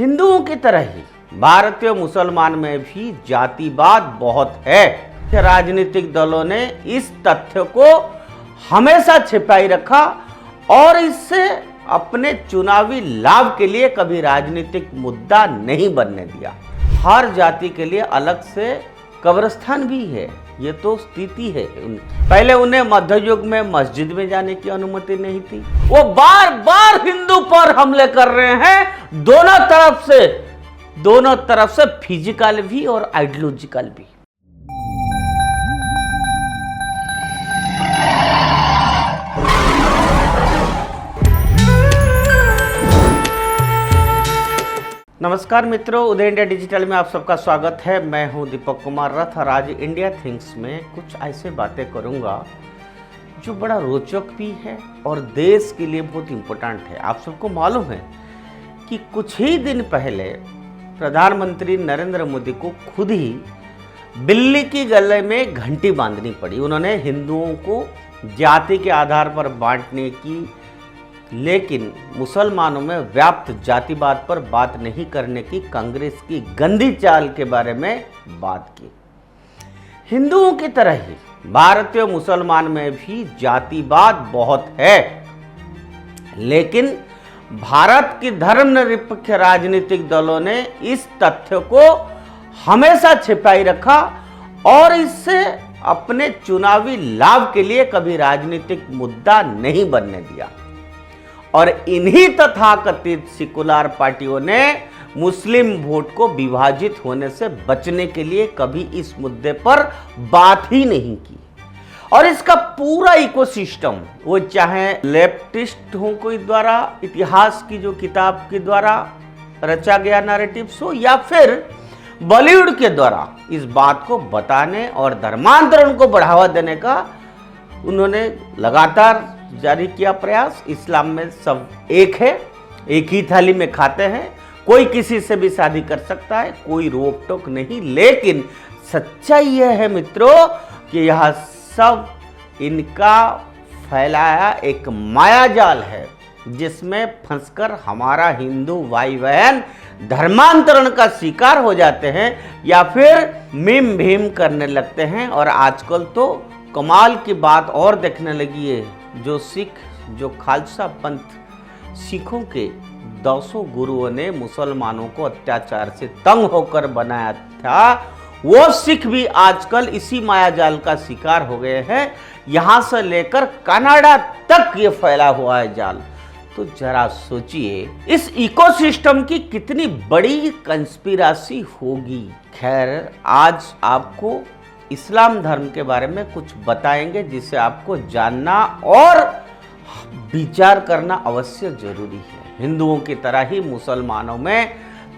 हिंदुओं की तरह ही भारतीय मुसलमान में भी जातिवाद बहुत है। राजनीतिक दलों ने इस तथ्य को हमेशा छिपाई रखा और इससे अपने चुनावी लाभ के लिए कभी राजनीतिक मुद्दा नहीं बनने दिया। हर जाति के लिए अलग से कब्रिस्तान भी है, ये तो स्थिति है। पहले उन्हें मध्य युग में मस्जिद में जाने की अनुमति नहीं थी। वो बार बार हिंदू पर हमले कर रहे हैं, दोनों तरफ से फिजिकल भी और आइडियोलॉजिकल भी। नमस्कार मित्रों, उदय इंडिया डिजिटल में आप सबका स्वागत है। मैं हूं दीपक कुमार रथ और आज इंडिया थिंग्स में कुछ ऐसे बातें करूंगा जो बड़ा रोचक भी है और देश के लिए बहुत इम्पोर्टेंट है। आप सबको मालूम है कि कुछ ही दिन पहले प्रधानमंत्री नरेंद्र मोदी को खुद ही बिल्ली की गले में घंटी बांधनी पड़ी। उन्होंने हिंदुओं को जाति के आधार पर बांटने की, लेकिन मुसलमानों में व्याप्त जातिवाद पर बात नहीं करने की कांग्रेस की गंदी चाल के बारे में बात की। हिंदुओं की तरह ही भारतीय मुसलमान में भी जातिवाद बहुत है, लेकिन भारत की धर्मनिरपेक्ष राजनीतिक दलों ने इस तथ्य को हमेशा छिपाई रखा और इससे अपने चुनावी लाभ के लिए कभी राजनीतिक मुद्दा नहीं बनने दिया। और इन्हीं तथाकथित सेकुलर पार्टियों ने मुस्लिम वोट को विभाजित होने से बचने के लिए कभी इस मुद्दे पर बात ही नहीं की। और इसका पूरा इकोसिस्टम, वो चाहे लेफ्टिस्ट हो कोई द्वारा, इतिहास की जो किताब के द्वारा रचा गया नैरेटिव्स हो, या फिर बॉलीवुड के द्वारा इस बात को बताने और धर्मांतरण को बढ़ावा देने का उन्होंने लगातार जारी किया प्रयास। इस्लाम में सब एक है, एक ही थाली में खाते हैं, कोई किसी से भी शादी कर सकता है, कोई रोक टोक नहीं। लेकिन सच्चाई यह है मित्रों कि यह सब इनका फैलाया एक मायाजाल है, जिसमें फंसकर हमारा हिंदू भाई बहन धर्मांतरण का शिकार हो जाते हैं या फिर मीम भीम करने लगते हैं। और आजकल तो कमाल की बात और देखने लगी है, जो खालसा पंथ सिखों के 200 गुरुओं ने मुसलमानों को अत्याचार से तंग होकर बनाया था, वो सिख भी आजकल इसी मायाजाल का शिकार हो गए हैं। यहां से लेकर कनाडा तक ये फैला हुआ है जाल। तो जरा सोचिए इस इकोसिस्टम की कितनी बड़ी कंस्पिरेसी होगी। खैर, आज आपको इस्लाम धर्म के बारे में कुछ बताएंगे जिसे आपको जानना और विचार करना अवश्य जरूरी है। हिंदुओं की तरह ही मुसलमानों में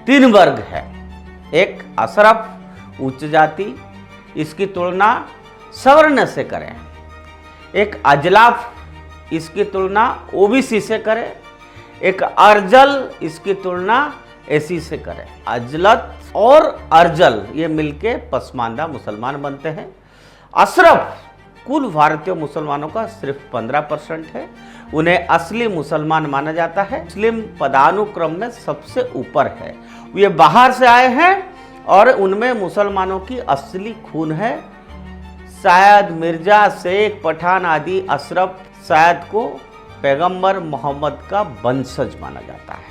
3 वर्ग है। एक अशरफ, उच्च जाति, इसकी तुलना सवर्ण से करें। एक अजलाफ, इसकी तुलना ओबीसी से करें। एक अर्जल, इसकी तुलना एसी से करें। अजलत और अर्जल ये मिलके पसमानदा मुसलमान बनते हैं। अशरफ कुल भारतीय मुसलमानों का सिर्फ 15% है। उन्हें असली मुसलमान माना जाता है। मुस्लिम पदानुक्रम में सबसे ऊपर है। ये बाहर से आए हैं और उनमें मुसलमानों की असली खून है। शायद मिर्जा, शेख, पठान आदि अशरफ शायद को पैगंबर मोहम्मद का वंशज माना जाता है।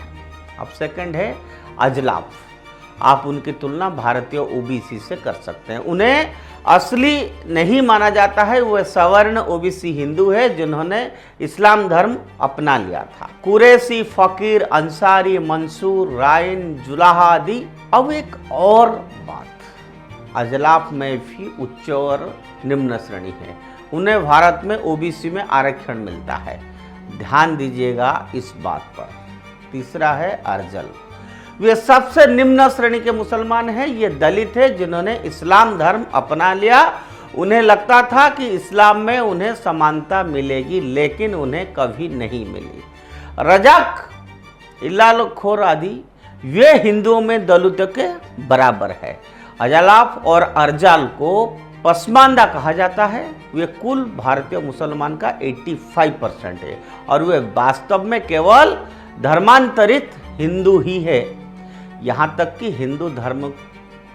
अब सेकंड है अजलाफ। आप उनकी तुलना भारतीय ओबीसी से कर सकते हैं। उन्हें असली नहीं माना जाता है। वह सवर्ण ओबीसी हिंदू है जिन्होंने इस्लाम धर्म अपना लिया था। कुरैशी, फकीर, अंसारी, मंसूर, राइन, जुलाहा आदि। अब एक और बात, अजलाफ में भी उच्च और निम्न श्रेणी है। उन्हें भारत में ओबीसी में आरक्षण मिलता है, ध्यान दीजिएगा इस बात पर। तीसरा है अर्जल। वे सबसे निम्न श्रेणी के मुसलमान हैं। ये दलित है जिन्होंने इस्लाम धर्म अपना लिया। उन्हें लगता था कि इस्लाम में उन्हें समानता मिलेगी, लेकिन उन्हें कभी नहीं मिली। रजक, इलालखोर आदि वे हिंदुओं में दलितों के बराबर है। अजलाफ और अर्जल को पसमानदा कहा जाता है। वे कुल भारतीय मुसलमान का 85% है और वे वास्तव में केवल धर्मांतरित हिंदू ही है। यहाँ तक कि हिंदू धर्म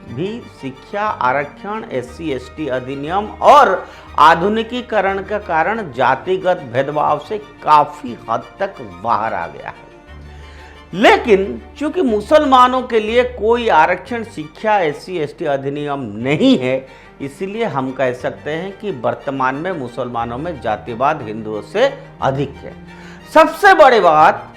भी शिक्षा आरक्षण, SC/ST अधिनियम और आधुनिकीकरण के कारण जातिगत भेदभाव से काफी हद तक बाहर आ गया है। लेकिन चूंकि मुसलमानों के लिए कोई आरक्षण, शिक्षा, SC/ST अधिनियम नहीं है, इसलिए हम कह सकते हैं कि वर्तमान में मुसलमानों में जातिवाद हिंदुओं से अधिक है। सबसे बड़ी बात,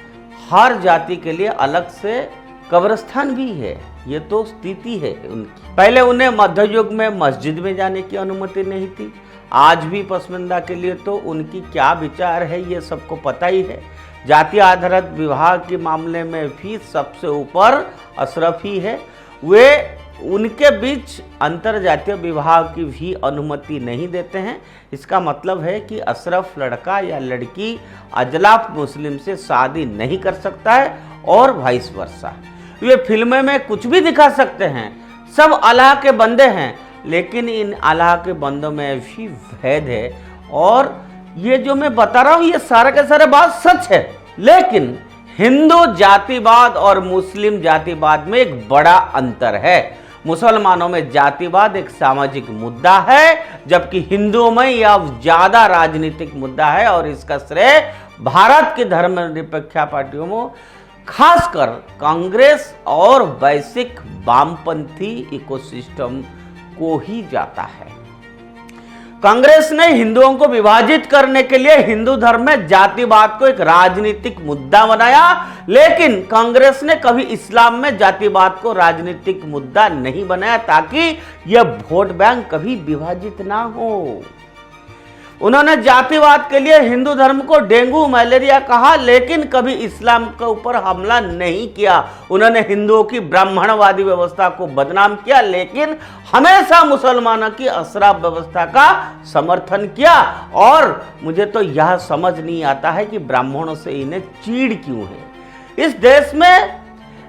हर जाति के लिए अलग से कब्रिस्तान भी है। ये तो स्थिति है उनकी। पहले उन्हें मध्य युग में मस्जिद में जाने की अनुमति नहीं थी। आज भी पसमानदा के लिए तो उनकी क्या विचार है ये सबको पता ही है। जाति आधारित विवाह के मामले में भी सबसे ऊपर अशरफ ही है। वे उनके बीच अंतर जातीय विवाह की भी अनुमति नहीं देते हैं। इसका मतलब है कि अशरफ लड़का या लड़की अजलाफ मुस्लिम से शादी नहीं कर सकता है और वाइस वर्सा। वे फिल्में में कुछ भी दिखा सकते हैं, सब अल्लाह के बंदे हैं, लेकिन इन अल्लाह के बंदों में भी भेद है। और ये जो मैं बता रहा हूँ ये सारे के सारे बात सच है। लेकिन हिंदू जातिवाद और मुस्लिम जातिवाद में एक बड़ा अंतर है। मुसलमानों में जातिवाद एक सामाजिक मुद्दा है, जबकि हिंदुओं में यह ज्यादा राजनीतिक मुद्दा है। और इसका श्रेय भारत की धर्मनिरपेक्ष पार्टियों में, खासकर कांग्रेस और वैश्विक वामपंथी इकोसिस्टम को ही जाता है। कांग्रेस ने हिंदुओं को विभाजित करने के लिए हिंदू धर्म में जातिवाद को एक राजनीतिक मुद्दा बनाया, लेकिन कांग्रेस ने कभी इस्लाम में जातिवाद को राजनीतिक मुद्दा नहीं बनाया ताकि यह वोट बैंक कभी विभाजित ना हो। उन्होंने जातिवाद के लिए हिंदू धर्म को डेंगू मलेरिया कहा, लेकिन कभी इस्लाम के ऊपर हमला नहीं किया। उन्होंने हिंदुओं की ब्राह्मणवादी व्यवस्था को बदनाम किया, लेकिन हमेशा मुसलमानों की अशराफ व्यवस्था का समर्थन किया। और मुझे तो यह समझ नहीं आता है कि ब्राह्मणों से इन्हें चीड़ क्यों है। इस देश में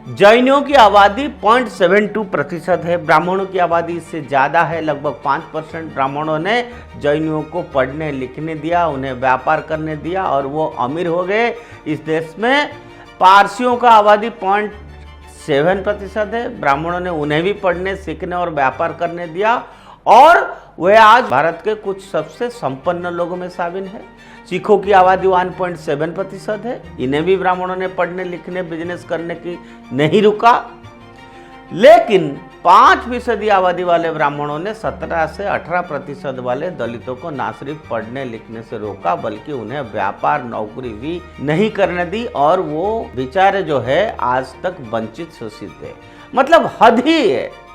जैनियों की आबादी 0.72% है, ब्राह्मणों की आबादी इससे ज़्यादा है, लगभग 5%। ब्राह्मणों ने जैनियों को पढ़ने लिखने दिया, उन्हें व्यापार करने दिया और वो अमीर हो गए। इस देश में पारसियों का आबादी 0.7% है, ब्राह्मणों ने उन्हें भी पढ़ने, सीखने और व्यापार करने दिया और वे आज भारत के कुछ सबसे संपन्न लोगों में शामिल है। सिखों की आबादी 1.7% है, इन्हें भी ब्राह्मणों ने पढ़ने लिखने बिजनेस करने की नहीं रुका। लेकिन 5% आबादी वाले ब्राह्मणों ने 17 से 18% वाले दलितों को न सिर्फ पढ़ने लिखने से रोका, बल्कि उन्हें व्यापार नौकरी भी नहीं करने दी और वो बेचारे जो है आज तक वंचित शोषित है। मतलब हद ही है।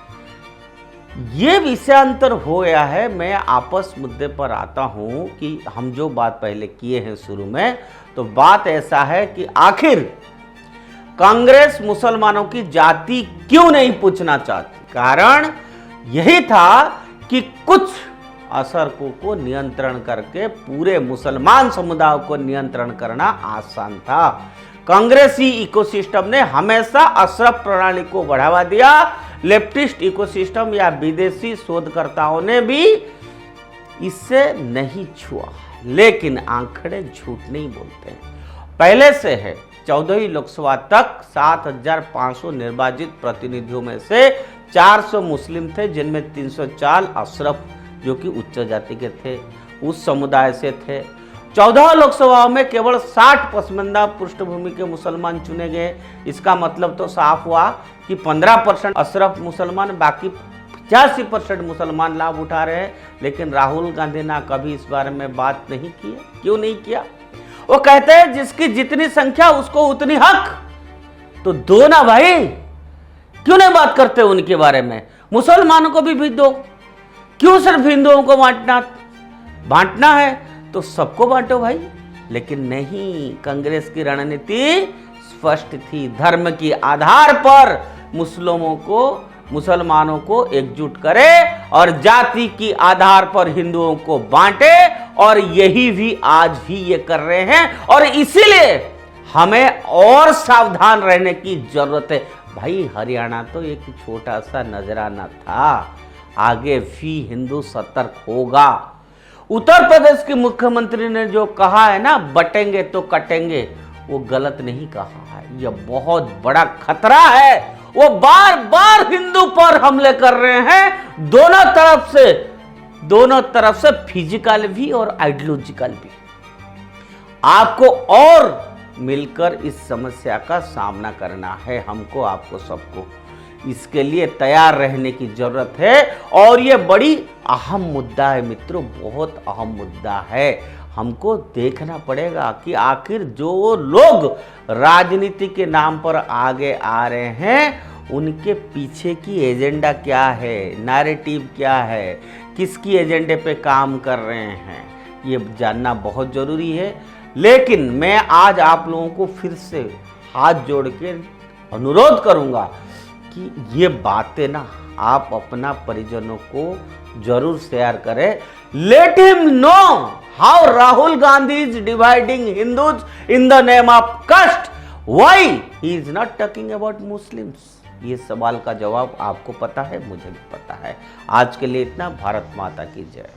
ये विषयांतर हो गया है। मैं आपस मुद्दे पर आता हूं कि हम जो बात पहले किए हैं शुरू में, तो बात ऐसा है कि आखिर कांग्रेस मुसलमानों की जाति क्यों नहीं पूछना चाहती। कारण यही था कि कुछ असरकों को नियंत्रण करके पूरे मुसलमान समुदाय को नियंत्रण करना आसान था। कांग्रेसी इकोसिस्टम ने हमेशा अशरफ प्रणाली को बढ़ावा दिया। लेफ्टिस्ट इकोसिस्टम या विदेशी शोधकर्ताओं ने भी इससे नहीं छुआ। लेकिन आंकड़े झूठ नहीं बोलते हैं। पहले से है 14वीं लोकसभा तक 7,500 निर्वाचित प्रतिनिधियों में से 400 मुस्लिम थे, जिनमें 304 अशरफ जो कि उच्च जाति के थे, उस समुदाय से थे। 14 लोकसभाओं में केवल 60 पसमानदा पृष्ठभूमि के मुसलमान चुने गए। इसका मतलब तो साफ हुआ कि 15% अशरफ मुसलमान, बाकी 85% मुसलमान लाभ उठा रहे हैं। लेकिन राहुल गांधी ने कभी इस बारे में बात नहीं की। क्यों नहीं किया? वो कहते हैं जिसकी जितनी संख्या उसको उतनी हक। तो दो ना भाई, क्यों नहीं बात करते उनके बारे में? मुसलमानों को भी दो। क्यों सिर्फ हिंदुओं को बांटना है तो सबको बांटो भाई। लेकिन नहीं, कांग्रेस की रणनीति स्पष्ट थी। धर्म के आधार पर मुसलमानों को एकजुट करे और जाति के आधार पर हिंदुओं को बांटे। और यही भी आज भी ये कर रहे हैं और इसीलिए हमें और सावधान रहने की जरूरत है। भाई हरियाणा तो एक छोटा सा नजराना था, आगे भी हिंदू सतर्क होगा। उत्तर प्रदेश के मुख्यमंत्री ने जो कहा है ना, बटेंगे तो कटेंगे, वो गलत नहीं कहा है। यह बहुत बड़ा खतरा है वो बार बार हिंदू पर हमले कर रहे हैं, दोनों तरफ से फिजिकल भी और आइडियोलॉजिकल भी। आपको और मिलकर इस समस्या का सामना करना है, हमको, आपको, सबको। इसके लिए तैयार रहने की जरूरत है और ये बड़ी अहम मुद्दा है मित्रों, बहुत अहम मुद्दा है। हमको देखना पड़ेगा कि आखिर जो लोग राजनीति के नाम पर आगे आ रहे हैं उनके पीछे की एजेंडा क्या है, नैरेटिव क्या है, किसकी एजेंडे पे काम कर रहे हैं, ये जानना बहुत जरूरी है। लेकिन मैं आज आप लोगों को फिर से हाथ जोड़ के अनुरोध करूंगा कि ये बातें ना आप अपना परिजनों को जरूर शेयर करें। Let him know how Rahul Gandhi is dividing Hindus in the name of caste, why he is not talking about Muslims. ये सवाल का जवाब आपको पता है, मुझे भी पता है। आज के लिए इतना। भारत माता की जय।